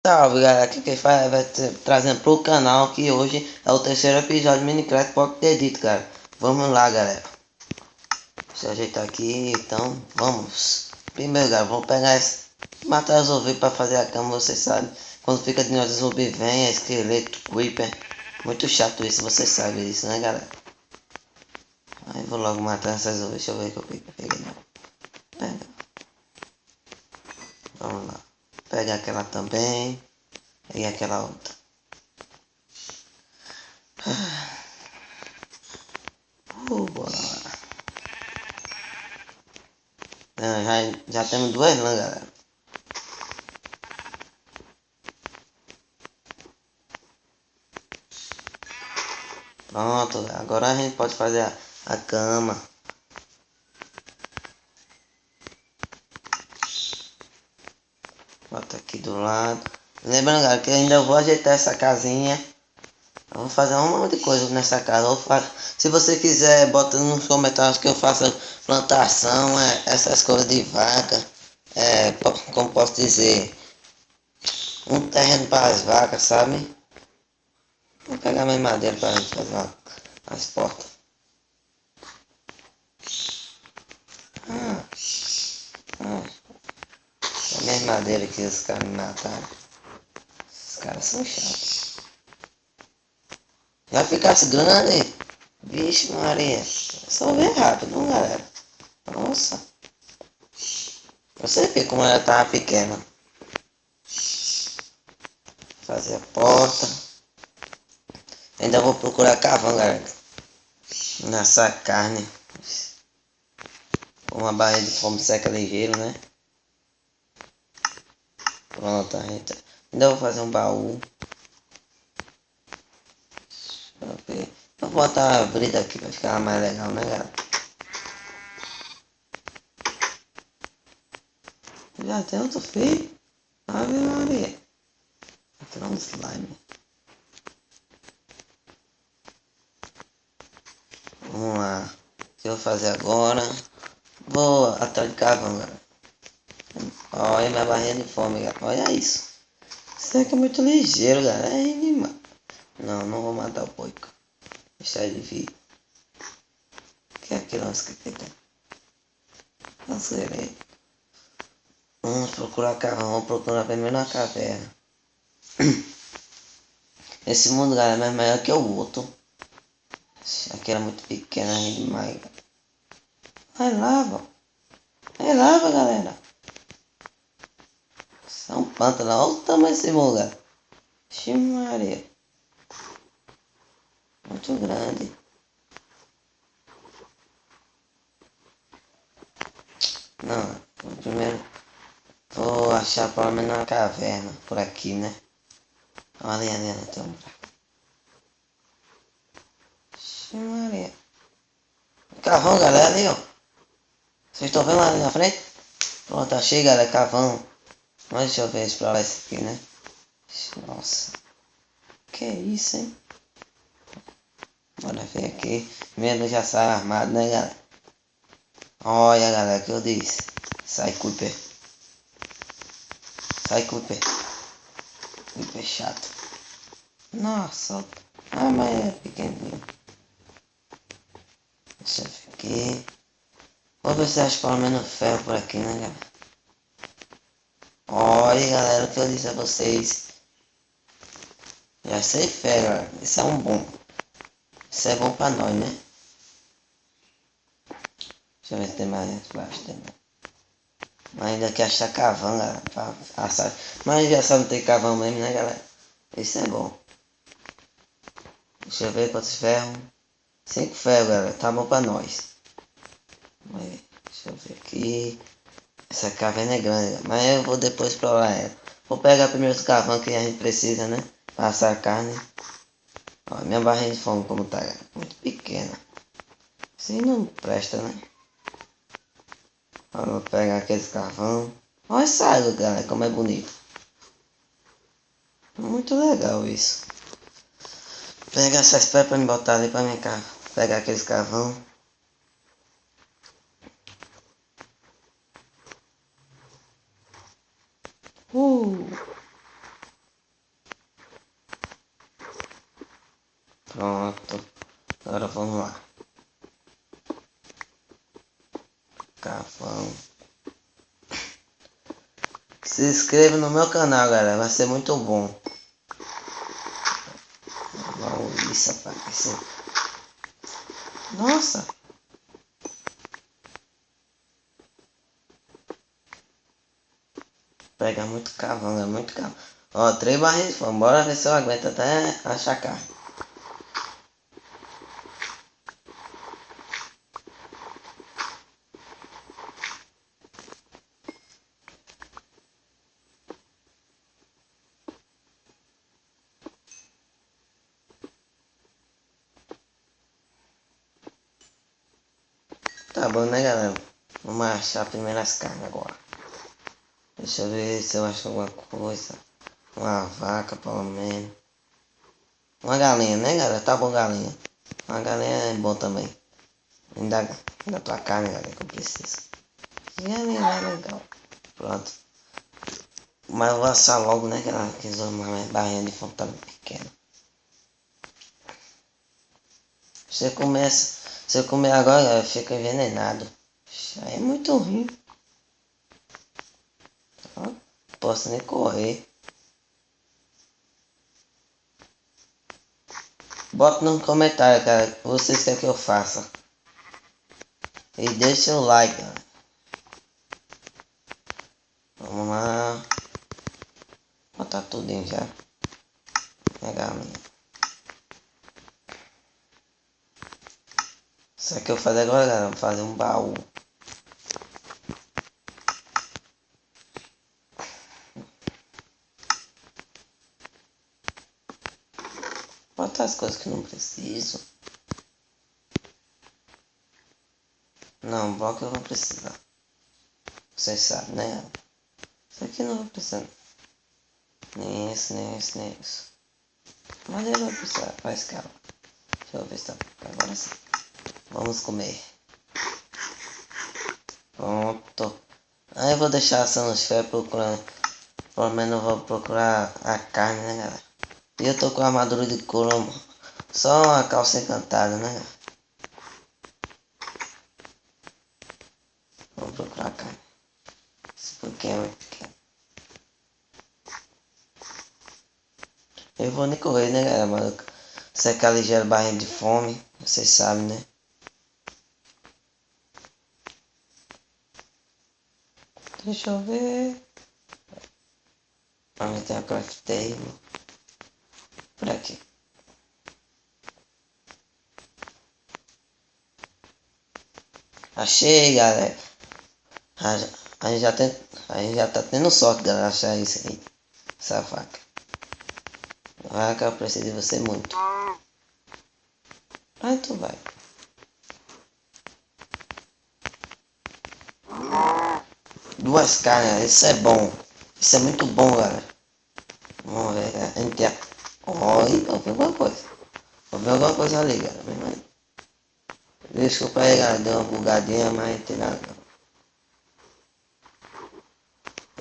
Salve galera, aqui quem faz vai trazendo pro canal que hoje é o terceiro episódio de Minecraft Pocket Edit, cara. Vamos lá, galera. Deixa eu ajeitar aqui, então vamos. Primeiro, galera, vamos pegar esse, matar os ovelhas pra fazer a cama, vocês sabem. Quando fica de noite os zumbi vem, é esqueleto, creeper. Muito chato isso, vocês sabem disso, né, galera? Aí vou logo matar essas ovelhas, deixa eu ver o que eu peguei. Não. Pega. Vamos lá. Pega aquela também. E aquela outra. Bora lá. Já temos duas lãs, galera. Pronto, agora a gente pode fazer a cama. Bota aqui do lado. Lembrando, galera, que eu ainda vou ajeitar essa casinha. Eu vou fazer um monte de coisa nessa casa. Se você quiser, bota nos comentários que eu faça plantação, essas coisas de vaca. Como posso dizer, um terreno para as vacas, sabe? Vou pegar mais madeira para fazer as portas. Ah, ah. É mais madeira que os caras me mataram. Os caras são chatos. Já ficasse grande? Vixe Maria. Só vem rápido, não, galera? Nossa. Você vê como ela tava pequena. Fazer a porta. Ainda vou procurar carvão, galera. Nessa carne. Uma barriga de fome seca ligeiro, né? Pronto, a gente. Ainda vou fazer um baú. Vou botar a brida aqui pra ficar mais legal, né, galera? Já tem outro filho? Ave Maria. Entrar um slime. Vamos lá. O que eu vou fazer agora? Vou atrás de carvão, galera. Olha minha barrinha de fome, galera. Olha isso. Isso aqui é muito ligeiro, galera. É animal. Não, não vou matar o porco. Deixar ele vir. Que é aquilo que tem? Nossa, vamos procurar carvão. Vamos procurar primeiro na caverna. Esse mundo, galera, é maior que o outro. Aqui era muito pequena demais. Vai lava. Vai lava, galera. São pântanos. Olha o tamanho desse mundo, galera. Maria. Muito grande. Não, primeiro vou achar pelo menos uma caverna por aqui, né? Olha ali, então. Maria. Carvão, galera, ali, ó. Vocês estão vendo lá ali na frente? Pronto, achei, galera, carvão. Mas deixa eu ver, explorar esse aqui, né? Nossa. Que isso, hein? Bora ver aqui. Primeiro já sai armado, né, galera? Olha, galera, o que eu disse. Sai, Cooper. Sai, Cooper. Cooper chato. Nossa. Ah, mas é pequenininho. Deixa eu ver aqui. Vou ver se acho pelo menos ferro por aqui, né, galera? Olha, galera, o que eu disse a vocês. Já sei ferro, galera. Isso é um bom. Isso é bom pra nós, né? Deixa eu ver se tem mais embaixo. Tem mais. Mas ainda quer achar cavão, galera. Pra assar. Mas já sabe não tem cavão mesmo, né, galera? Isso é bom. Deixa eu ver quantos ferros. 5 ferros, galera. Tá bom pra nós. Deixa eu ver aqui. Essa caverna é grande, mas eu vou depois explorar ela. Vou pegar primeiro os carvão que a gente precisa, né? Pra assar a carne. Ó, minha barrinha de fome como tá, galera. Muito pequena. Isso aí não presta, né? Ó, vou pegar aqueles carvão. Olha essa água, galera, como é bonito. Muito legal isso. Pegar essas pedras pra me botar ali pra minha casa. Pegar aqueles carvão. Uh! Pronto. Agora vamos lá. Carvão. Se inscreva no meu canal, galera. Vai ser muito bom. Isso, rapaz. Nossa. Pega muito carvão, é muito carvão. Ó, 3 barris, vamos bora ver se eu aguento até achar carne. Tá bom, né, galera? Vamos achar primeiro as carnes agora. Deixa eu ver se eu acho alguma coisa. Uma vaca, pelo menos. Uma galinha, né, galera? Tá bom, galinha. Uma galinha é bom também. Ainda tua carne, galera, que eu preciso. Galinha é legal. Pronto. Mas eu vou assar logo, né, galera? Que as barrinhas de fome tá pequena. Se eu comer agora, eu fico envenenado. Aí é muito ruim. Não posso nem correr. Bota no comentário, cara, o que vocês querem que eu faça. E deixe seu like, cara. Vamos lá. Botar tudo em já. Legal, minha. Isso que eu fazer agora, galera. Vou fazer um baú. Botar as coisas que não preciso. Não, bloco eu vou precisar. Vocês sabem, né? Isso aqui não vou precisar. Nem esse, nem esse, nem isso. Mas eu vou precisar. Vai escala. Deixa eu ver se tá. Agora sim. Vamos comer. Pronto. Aí eu vou deixar assando os ferros procurando. Pelo menos eu vou procurar a carne, né, galera? E eu tô com a armadura de couro. Só uma calça encantada, né? Vou procurar a carne. Esse pouquinho é muito pequeno. Eu vou nem correr, né, galera? Mas secar ligeiro barrinha de fome. Vocês sabem, né? Deixa eu ver. Vamos ter a craft table. Por aqui. Achei, galera. A gente já tá tendo sorte, galera, achar isso aí. Essa faca. Vaca, eu preciso de você muito. Aí tu vai. Duas carnes, isso é bom. Isso é muito bom, galera. Vamos ver, galera. A gente tem... Olha, eu vi alguma coisa. Eu vi alguma coisa ali, galera. Desculpa aí, galera. Deu uma bugadinha, mas não tem nada não.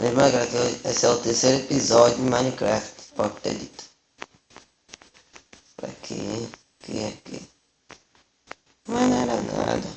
Lembra, galera, que esse é o terceiro episódio de Minecraft. Pode ter dito. Aqui, aqui, aqui. Mas não era nada.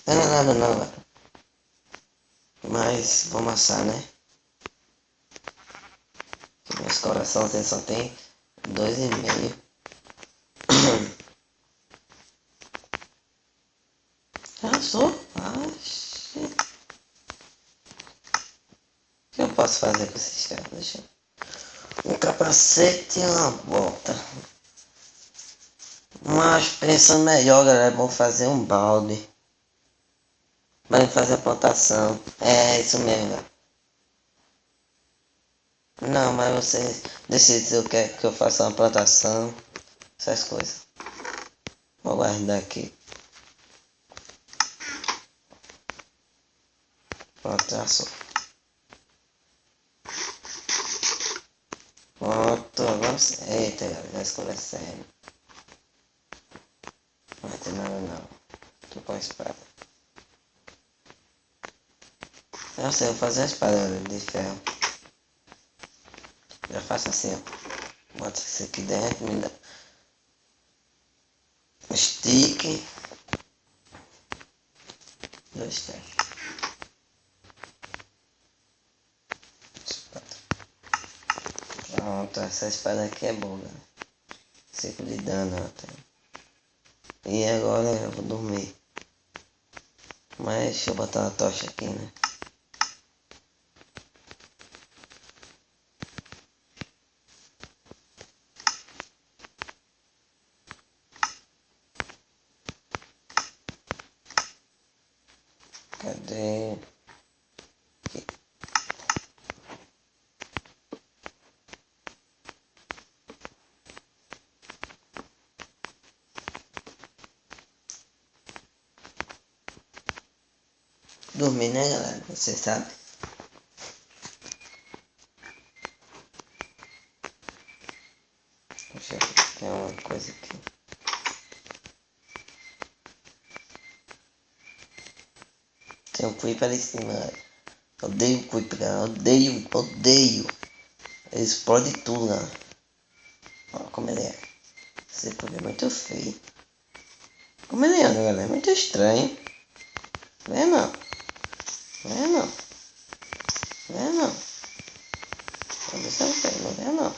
Não era nada não, galera. Mas vamos assar, né? Meus corações só tem 2,5. Já sou? Oxi. O que eu posso fazer com esses caras? Deixa eu... Um capacete e uma bota. Mas pensando melhor, galera, vamos fazer um balde. Vamos fazer a plantação. É isso mesmo, galera. Não, mas você decide se eu quero que eu faça uma plantação. Essas coisas. Vou guardar aqui. Pronto, já sou. Pronto, agora sim. Eita, galera, já escurecendo. Não vai ter nada não. Tô com a espada. Eu sei, eu vou fazer a espada de ferro. Já faço assim, ó. Bota isso aqui dentro, me dá. Stick. 2 stacks. Pronto, essa espada aqui é boa, galera. 5 de dano até. E agora eu vou dormir. Mas deixa eu botar a tocha aqui, né? Cadê? Aqui. Dormir, né, galera? Você sabe? Deixa eu ver, tem uma coisa aqui. Tem um creep ali em cima, galera. Odeio creep, galera. Odeio. Ele explode tudo, galera. Olha como ele é. Esse creep é muito feio. Como ele anda, galera? É muito estranho. Vê não. Vê não. Vê não. Não vê não.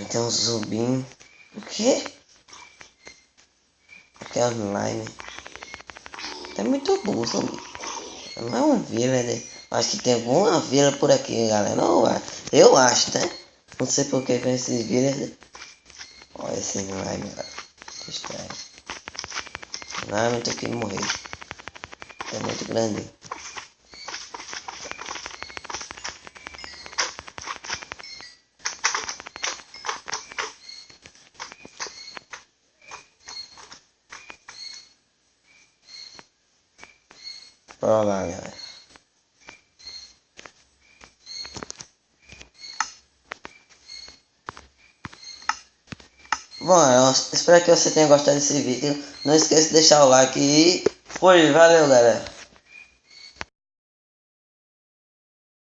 Tem um zumbinho. O quê? Aqui é online. É muito burro, zumbi. Não é um villager. Acho que tem alguma vila por aqui, galera. Não, eu acho, né? Não sei por que vem esses villagers. Olha esse slime, galera. Estranho. Slime tem que morrer. É muito grande. Bora lá, galera. Bom, eu espero que você tenha gostado desse vídeo. Não esqueça de deixar o like e fui, valeu, galera.